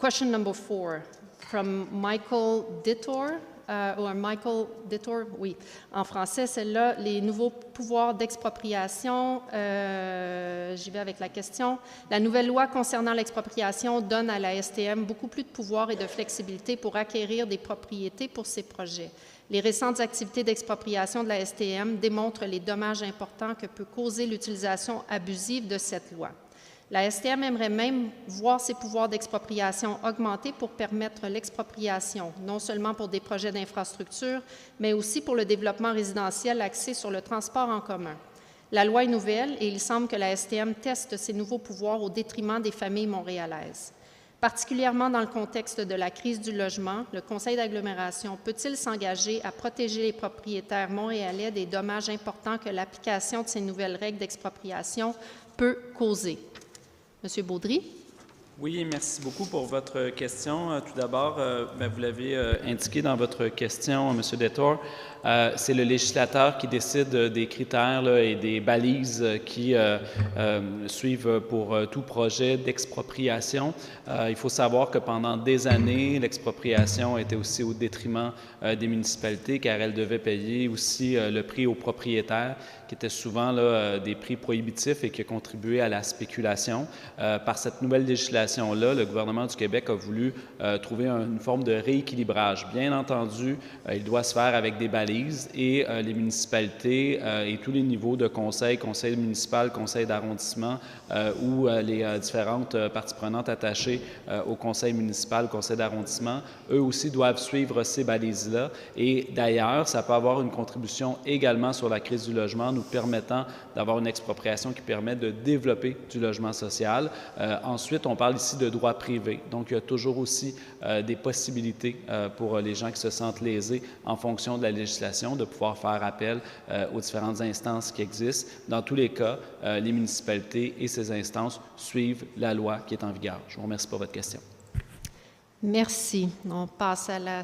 Question number 4 from Michael Dittor. Michael Dittor, oui, en français, celle-là, les nouveaux pouvoirs d'expropriation. J'y vais avec la question. La nouvelle loi concernant l'expropriation donne à la STM beaucoup plus de pouvoir et de flexibilité pour acquérir des propriétés pour ses projets. Les récentes activités d'expropriation de la STM démontrent les dommages importants que peut causer l'utilisation abusive de cette loi. La STM aimerait même voir ses pouvoirs d'expropriation augmenter pour permettre l'expropriation, non seulement pour des projets d'infrastructure, mais aussi pour le développement résidentiel axé sur le transport en commun. La loi est nouvelle et il semble que la STM teste ces nouveaux pouvoirs au détriment des familles montréalaises. Particulièrement dans le contexte de la crise du logement, le Conseil d'agglomération peut-il s'engager à protéger les propriétaires montréalais des dommages importants que l'application de ces nouvelles règles d'expropriation peut causer? Monsieur Baudry. Oui, merci beaucoup pour votre question. Tout d'abord, vous l'avez indiqué dans votre question, M. Dittor, c'est le législateur qui décide des critères et des balises qui suivent pour tout projet d'expropriation. Il faut savoir que pendant des années, l'expropriation était aussi au détriment des municipalités car elles devaient payer aussi le prix aux propriétaires qui étaient souvent des prix prohibitifs et qui contribuaient à la spéculation. Par cette nouvelle législation-là, le gouvernement du Québec a voulu trouver une forme de rééquilibrage. Bien entendu, il doit se faire avec des balises et les municipalités et tous les niveaux de conseil municipal, conseil d'arrondissement ou les différentes parties prenantes attachées au conseil municipal, au conseil d'arrondissement, eux aussi doivent suivre ces balises-là. Et d'ailleurs, ça peut avoir une contribution également sur la crise du logement, nous permettant d'avoir une expropriation qui permet de développer du logement social. Ensuite, on parle ici de droit privé. Donc, il y a toujours aussi des possibilités pour les gens qui se sentent lésés en fonction de la législation de pouvoir faire appel aux différentes instances qui existent. Dans tous les cas, les municipalités et ces instances suivent la loi qui est en vigueur. Je vous remercie pour votre question. Merci. On passe à la